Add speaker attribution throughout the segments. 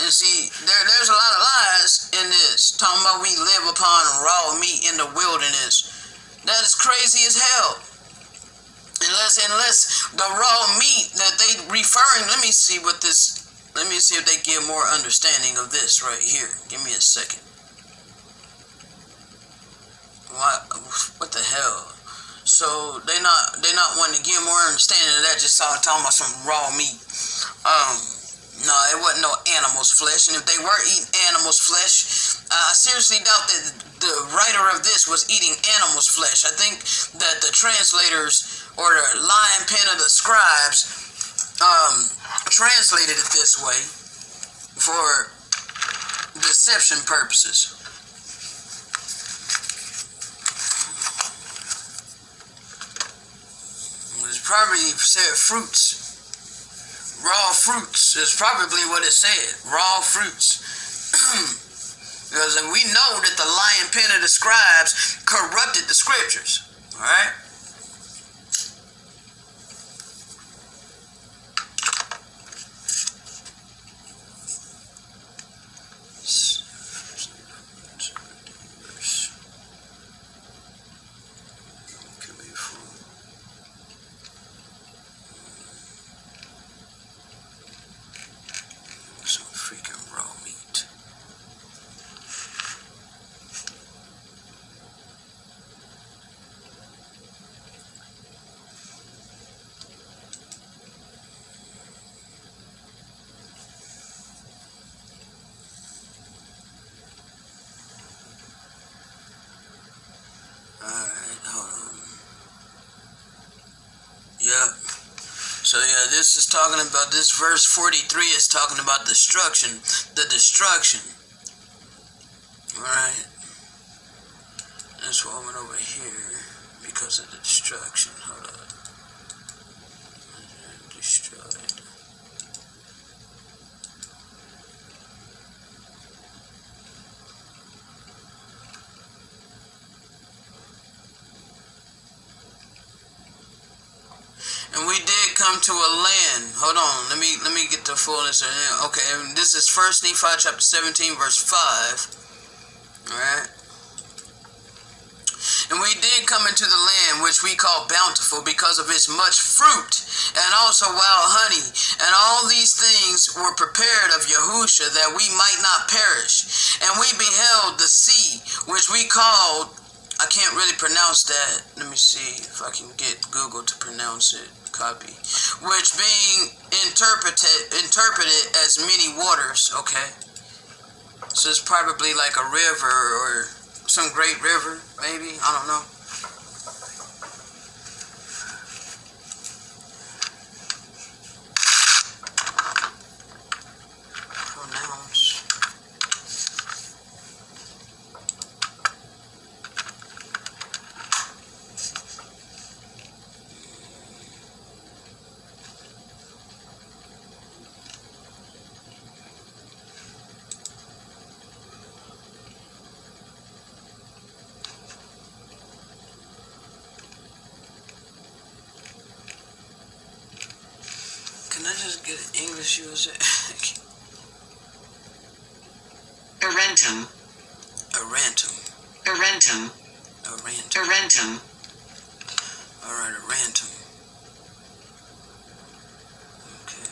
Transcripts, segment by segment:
Speaker 1: And see, there's a lot of lies in this. Talking about we live upon raw meat in the wilderness. That is crazy as hell. Unless the raw meat that they referring, let me see if they give more understanding of this right here. Give me a second. What the hell? So they not wanting to give more understanding of that, just talking about some raw meat. No, it wasn't no animal's flesh, and if they were eating animal's flesh, I seriously doubt that the writer of this was eating animal's flesh. I think that the translators or the lion pen of the scribes translated it this way for deception purposes. It probably said fruits. Raw fruits is probably what it said. Raw fruits. Because we know that the lion pen of the scribes corrupted the scriptures. Alright? Yep. So yeah, this is talking about, this verse 43 is talking about destruction. The destruction. Alright. That's why I went over here. Because of the destruction. Hold on. Destroyed. And we did come to a land. Hold on, let me get the fullness of it. Okay, and this is 1 Nephi chapter 17, verse 5. Alright. And we did come into the land which we call Bountiful, because of its much fruit, and also wild honey. And all these things were prepared of Yahusha, that we might not perish. And we beheld the sea, which we called, I can't really pronounce that. Let me see if I can get Google to pronounce it. Copy. Which being interpreted as many waters. Okay. So it's probably like a river or some great river, maybe. I don't know. Pronounce. Can I just get an English user?
Speaker 2: Arentum.
Speaker 1: Arantum.
Speaker 2: Arantum.
Speaker 1: Arantum.
Speaker 2: Arantum.
Speaker 1: Alright, Arantum. Okay.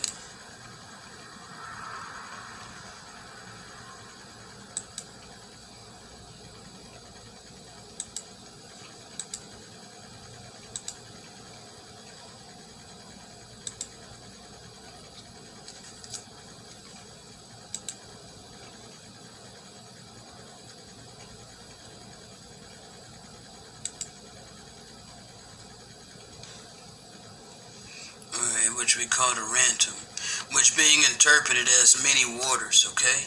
Speaker 1: Which we call the Arantum, which being interpreted as many waters, okay?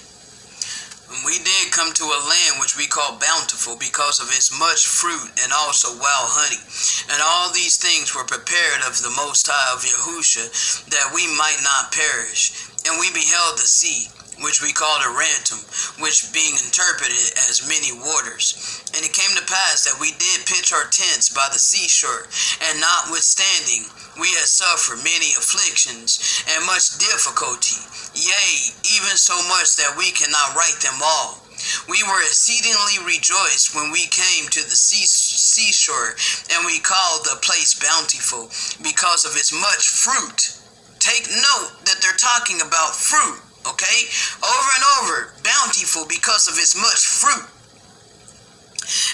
Speaker 1: And we did come to a land which we call Bountiful, because of its much fruit and also wild honey. And all these things were prepared of the Most High of Yahusha, that we might not perish. And we beheld the sea, which we called Arantum, which being interpreted as many waters. And it came to pass that we did pitch our tents by the seashore, and notwithstanding we had suffered many afflictions and much difficulty, yea, even so much that we cannot write them all. We were exceedingly rejoiced when we came to the seashore, and we called the place Bountiful because of its much fruit. Take note that they're talking about fruit, okay? Over and over, Bountiful because of its much fruit.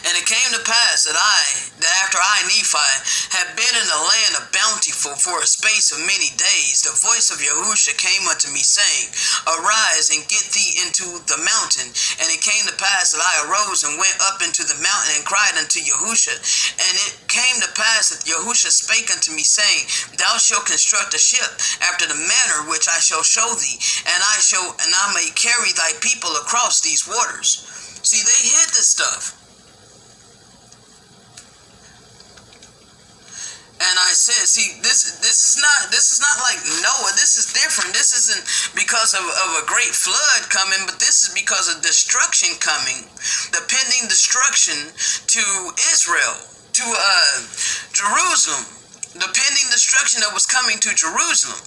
Speaker 1: And it came to pass that after I, Nephi, had been in the land of Bountiful for a space of many days, the voice of Yahusha came unto me, saying, Arise and get thee into the mountain. And it came to pass that I arose and went up into the mountain and cried unto Yahusha. And it came to pass that Yahusha spake unto me, saying, Thou shalt construct a ship after the manner which I shall show thee, and I may carry thy people across these waters. See, they hid this stuff. And I said, see, this is not like Noah. This is different. This isn't because of a great flood coming, but this is because of destruction coming, the pending destruction to Israel, to Jerusalem, the pending destruction that was coming to Jerusalem.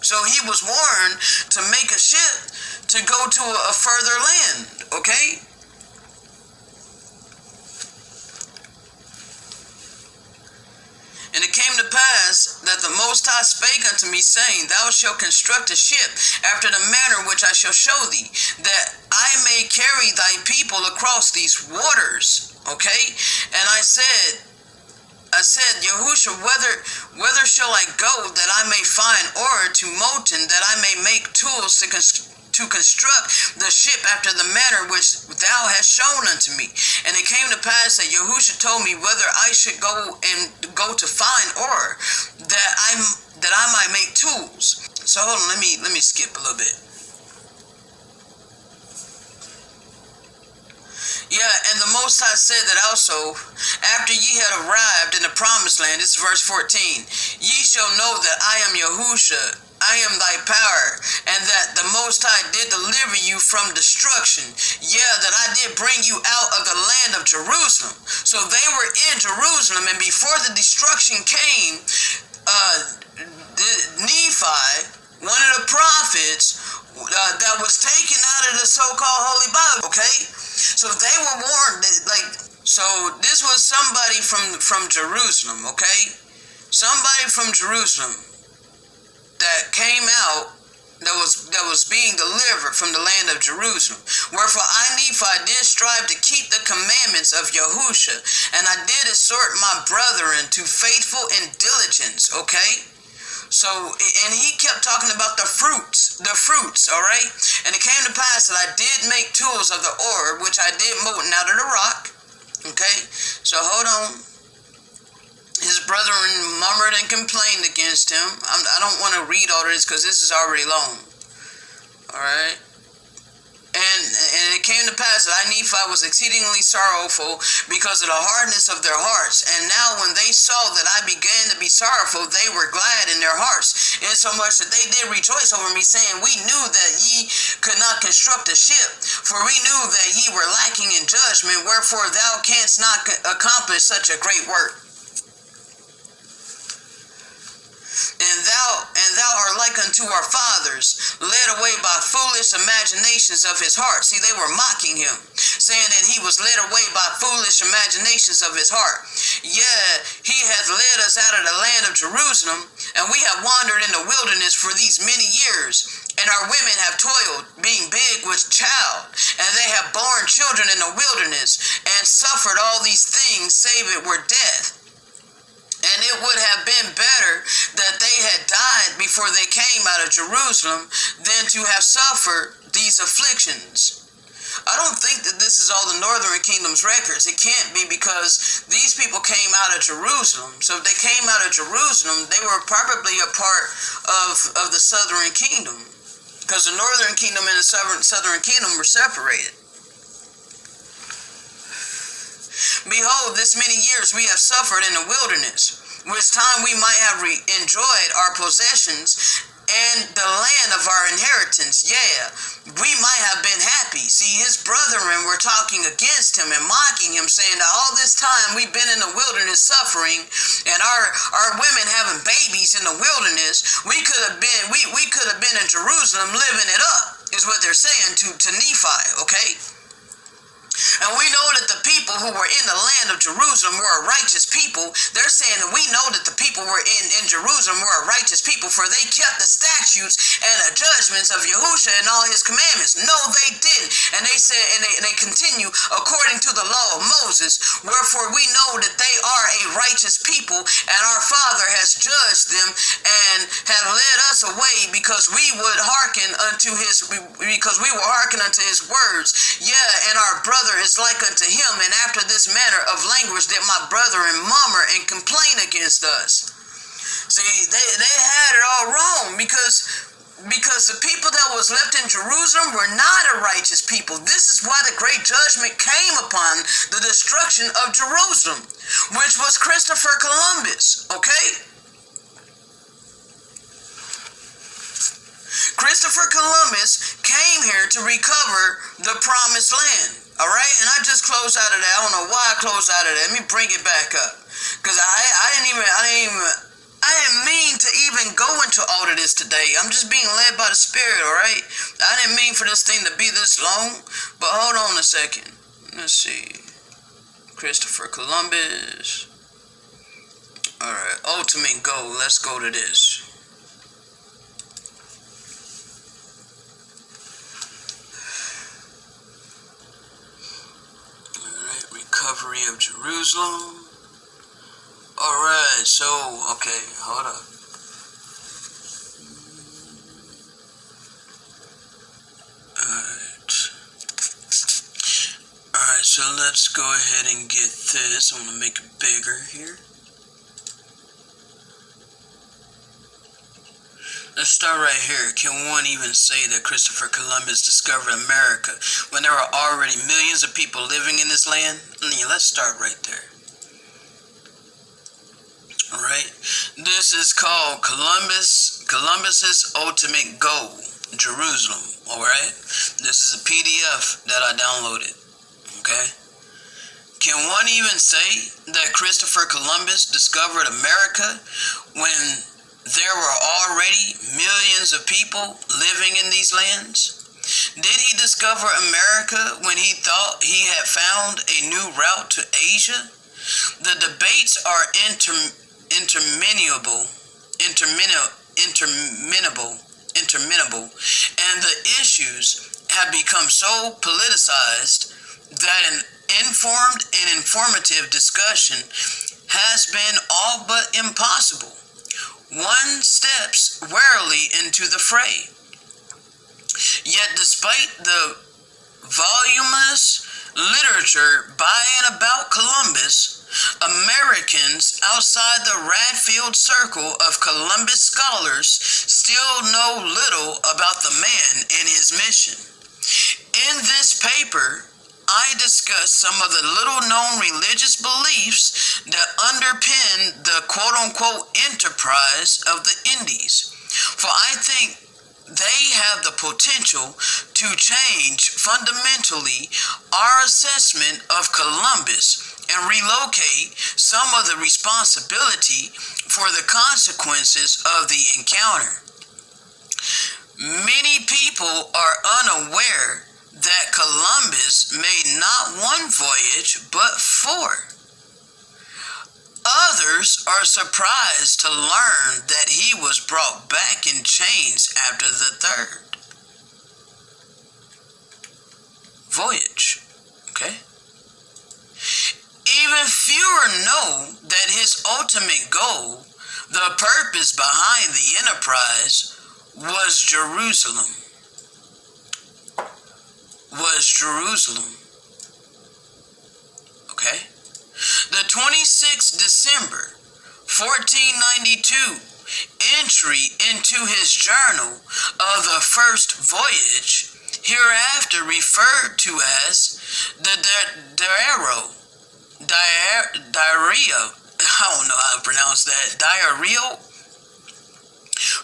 Speaker 1: So he was warned to make a ship to go to a further land, okay? And it came to pass that the Most High spake unto me, saying, Thou shalt construct a ship after the manner which I shall show thee, that I may carry thy people across these waters. Okay? And I said, Yahusha, whether shall I go that I may find ore to molten, that I may make tools to construct the ship after the manner which thou hast shown unto me? And it came to pass that Yahusha told me whether I should go to find ore, that I might make tools. So hold on, let me skip a little bit. Yeah, and the Most High said that also, after ye had arrived in the promised land, this is verse 14, ye shall know that I am Yahusha, I am thy power, and that the Most High did deliver you from destruction. Yeah, that I did bring you out of the land of Jerusalem. So they were in Jerusalem, and before the destruction came, Nephi, one of the prophets, that was taken out of the so-called Holy Bible, okay? So they were warned, so this was somebody from Jerusalem, okay? Somebody from Jerusalem that came out, that was being delivered from the land of Jerusalem. Wherefore I, Nephi, did strive to keep the commandments of Yahusha, and I did exhort my brethren to faithful and diligence, okay? So, and he kept talking about the fruits, all right? And it came to pass that I did make tools of the ore, which I did molten out of the rock, okay? So hold on. His brethren murmured and complained against him. I don't want to read all this because this is already long. All right. And it came to pass that I, Nephi, was exceedingly sorrowful because of the hardness of their hearts. And now when they saw that I began to be sorrowful, they were glad in their hearts, insomuch that they did rejoice over me, saying, We knew that ye could not construct a ship, for we knew that ye were lacking in judgment, wherefore thou canst not accomplish such a great work. And thou art like unto our fathers, led away by foolish imaginations of his heart. See, they were mocking him, saying that he was led away by foolish imaginations of his heart. Yeah, he hath led us out of the land of Jerusalem, and we have wandered in the wilderness for these many years. And our women have toiled, being big with child, and they have borne children in the wilderness, and suffered all these things, save it were death. And it would have been better that they had died before they came out of Jerusalem than to have suffered these afflictions. I don't think that this is all the Northern Kingdom's records. It can't be, because these people came out of Jerusalem. So if they came out of Jerusalem, they were probably a part of the Southern Kingdom, because the Northern Kingdom and the Southern Kingdom were separated. Behold, this many years we have suffered in the wilderness, which time we might have enjoyed our possessions and the land of our inheritance. Yeah, we might have been happy. See, his brethren were talking against him and mocking him, saying that all this time we've been in the wilderness suffering, and our women having babies in the wilderness. We could have been in Jerusalem living it up, is what saying to Nephi, okay? And we know that the people who were in the land of Jerusalem were a righteous people. They're saying that we know that the people were in Jerusalem were a righteous people, for they kept the statutes and the judgments of Yahushua and all his commandments. No, they didn't. And they said, and they continue according to the law of Moses. Wherefore we know that they are a righteous people, and our Father has judged them and have led us away because we would hearken unto his words. Yeah, and our brother is like unto him, and after this manner of language did my brethren murmur and complain against us. See, they had it all wrong because the people that was left in Jerusalem were not a righteous people. This is why the great judgment came upon the destruction of Jerusalem, which was Christopher Columbus, okay? Christopher Columbus came here to recover the promised land. All right, and I just closed out of that. I don't know why I closed out of that. Let me bring it back up, because I didn't mean to even go into all of this today. I'm just being led by the Spirit. All right, I didn't mean for this thing to be this long. But hold on a second. Let's see. Christopher Columbus. All right, ultimate goal. Let's go to this. Recovery of Jerusalem. Alright, so, okay, hold up. Alright, so let's go ahead and get this. I'm going to make it bigger here. Let's start right here. Can one even say that Christopher Columbus discovered America when there were already millions of people living in this land? Let's start right there. Alright. This is called Columbus's ultimate goal, Jerusalem. Alright. This is a PDF that I downloaded. Okay. Can one even say that Christopher Columbus discovered America when there were already millions of people living in these lands? Did he discover America when he thought he had found a new route to Asia? The debates are interminable, and the issues have become so politicized that an informed and informative discussion has been all but impossible. One steps warily into the fray. Yet despite the voluminous literature by and about Columbus, Americans outside the Radfield circle of Columbus scholars still know little about the man and his mission. In this paper, I discuss some of the little-known religious beliefs that underpin the quote-unquote enterprise of the Indies, for I think they have the potential to change fundamentally our assessment of Columbus and relocate some of the responsibility for the consequences of the encounter. Many people are unaware that Columbus made not one voyage, but 4. Others are surprised to learn that he was brought back in chains after the 3rd voyage. Okay? Even fewer know that his ultimate goal, the purpose behind the enterprise, was Jerusalem. Okay? The 26th December, 1492, entry into his journal of the first voyage, hereafter referred to as the diarrhea, I don't know how to pronounce that, diarrhea,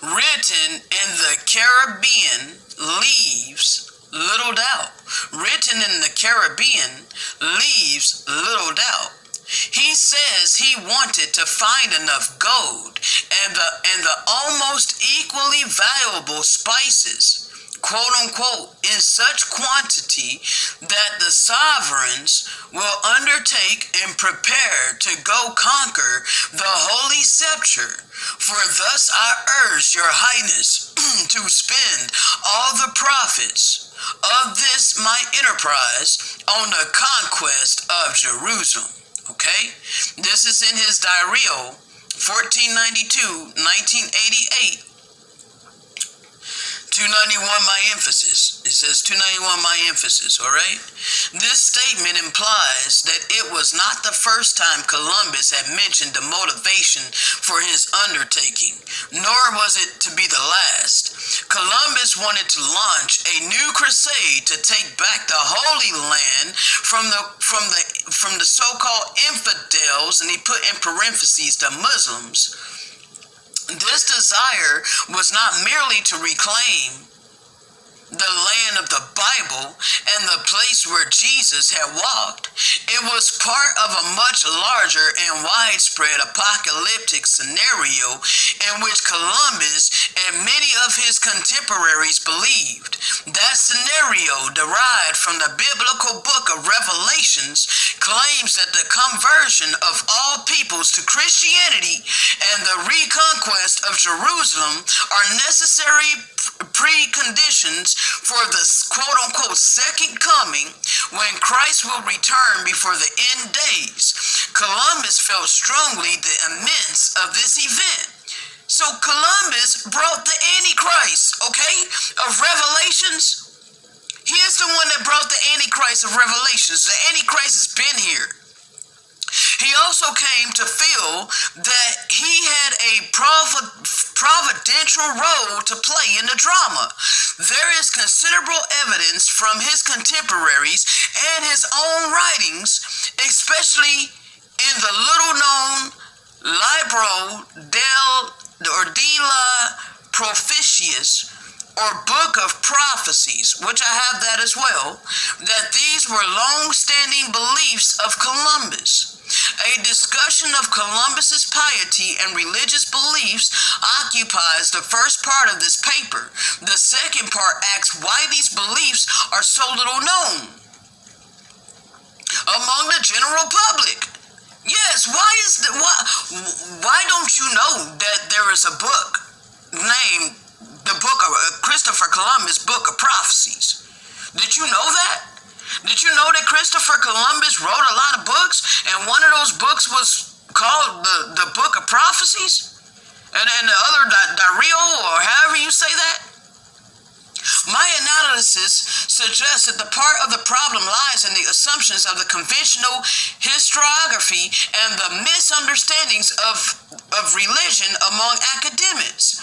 Speaker 1: written in the Caribbean, leaves little doubt. Written in the Caribbean leaves little doubt. He says he wanted to find enough gold and the almost equally valuable spices, quote unquote, in such quantity that the sovereigns will undertake and prepare to go conquer the holy scepter. For thus I urge your highness to spend all the profits of this my enterprise on the conquest of Jerusalem. Okay? This is in his diary, 1492, 1988. 291 my emphasis. It says 291 my emphasis, all right? This statement implies that it was not the first time Columbus had mentioned the motivation for his undertaking, nor was it to be the last. Columbus wanted to launch a new crusade to take back the Holy Land from the so-called infidels, and he put in parentheses the Muslims. This desire was not merely to reclaim the land of the Bible and the place where Jesus had walked. It was part of a much larger and widespread apocalyptic scenario in which Columbus and many of his contemporaries believed. That scenario, derived from the biblical book of Revelations, claims that the conversion of all peoples to Christianity and the reconquest of Jerusalem are necessary preconditions for the quote-unquote second coming, when Christ will return before the end days. Columbus felt strongly the imminence of this event. So Columbus brought the Antichrist, okay, of Revelations. He is the one that brought the Antichrist of Revelations. The Antichrist has been here. He also came to feel that he had a providential role to play in the drama. There is considerable evidence from his contemporaries and his own writings, especially in the little-known Libro della Prophecies, or Book of Prophecies, which I have that as well, that these were long-standing beliefs of Columbus. A discussion of Columbus's piety and religious beliefs occupies the first part of this paper. The second part asks why these beliefs are so little known among the general public. Yes, why don't you know that there is a book named the book of Christopher Columbus, Book of Prophecies? Did you know that? Did you know that Christopher Columbus wrote a lot of books, and one of those books was called the Book of Prophecies? And the other, Dario, or however you say that? My analysis suggests that the part of the problem lies in the assumptions of the conventional historiography and the misunderstandings of religion among academics.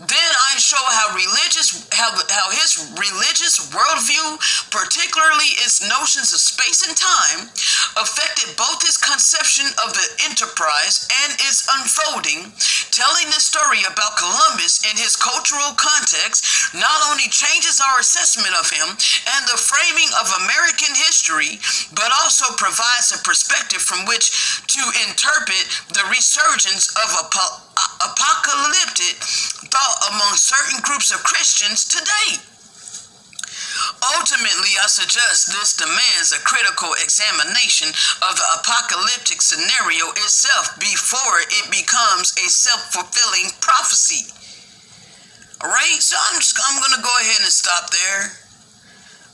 Speaker 1: Then I show how his religious worldview, particularly its notions of space and time, affected both his conception of the enterprise and its unfolding. Telling the story about Columbus in his cultural context not only changes our assessment of him and the framing of American history, but also provides a perspective from which to interpret the resurgence of apocalyptic thought among certain groups of Christians today. Ultimately, I suggest this demands a critical examination of the apocalyptic scenario itself before it becomes a self-fulfilling prophecy. Alright, so I'm going to go ahead and stop there.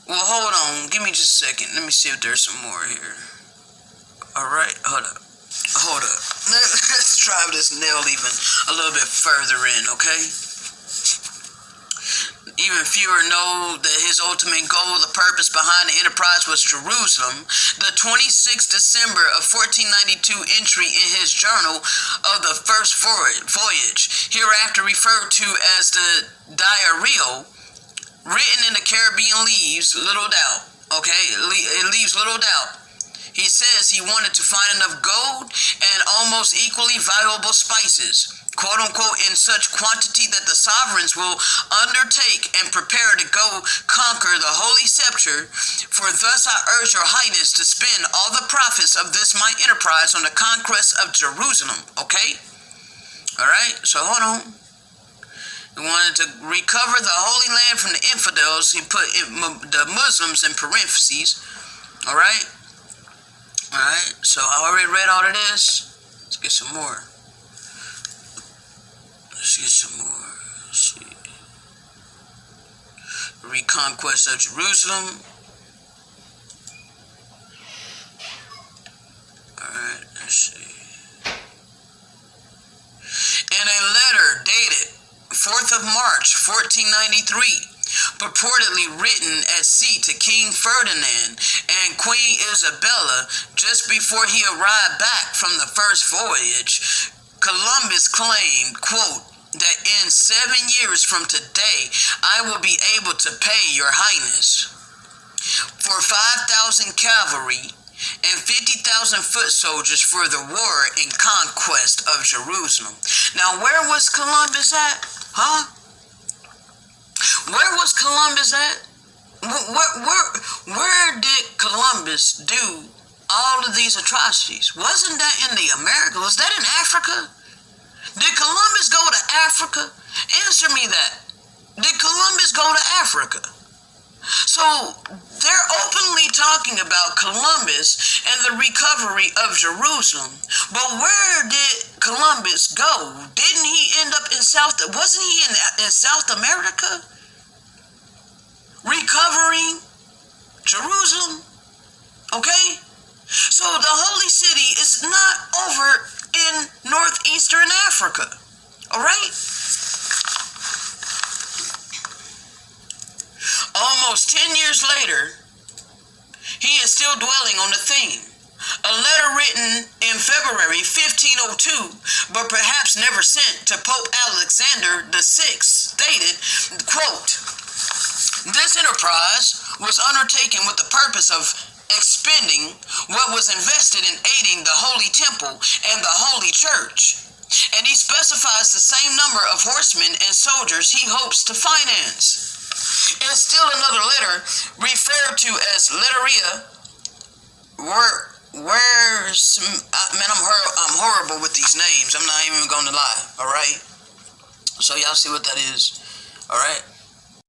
Speaker 1: Well, hold on. Give me just a second. Let me see if there's some more here. Alright, hold up. Let's drive this nail even a little bit further in, okay? Even fewer know that his ultimate goal, the purpose behind the enterprise, was Jerusalem. The 26th December of 1492 entry in his journal of the first voyage, hereafter referred to as the Diario, written in the Caribbean, leaves little doubt. Okay, it leaves little doubt. He says he wanted to find enough gold and almost equally valuable spices, quote unquote, in such quantity that the sovereigns will undertake and prepare to go conquer the holy scepter. For thus I urge your highness to spend all the profits of this my enterprise on the conquest of Jerusalem. Okay? Alright, so hold on. He wanted to recover the Holy Land from the infidels. He put the Muslims in parentheses. All right? All right? So I already read all of this. Let's get some more. Let's get some more. Let's see. Reconquest of Jerusalem. Alright, let's see. In a letter dated 4th of March, 1493, purportedly written at sea to King Ferdinand and Queen Isabella just before he arrived back from the first voyage, Columbus claimed, quote, that in 7 years from today, I will be able to pay your highness for 5,000 cavalry and 50,000 foot soldiers for the war and conquest of Jerusalem. Now, where was Columbus at? Huh? Where was Columbus at? Where did Columbus do all of these atrocities? Wasn't that in the Americas? Was that in Africa? Did Columbus go to Africa? Answer me that. Did Columbus go to Africa? So they're openly talking about Columbus and the recovery of Jerusalem. But where did Columbus go? Didn't he end up in wasn't he in South America? Recovering Jerusalem? Okay? So the Holy City is not over in northeastern Africa. All right? Almost 10 years later, he is still dwelling on the theme. A letter written in February 1502, but perhaps never sent to Pope Alexander VI, stated, quote, this enterprise was undertaken with the purpose of expending what was invested in aiding the Holy Temple and the Holy Church. And he specifies the same number of horsemen and soldiers he hopes to finance. And still another letter referred to as Letteria. Man, I'm horrible with these names. I'm not even going to lie. All right. So y'all see what that is. All right.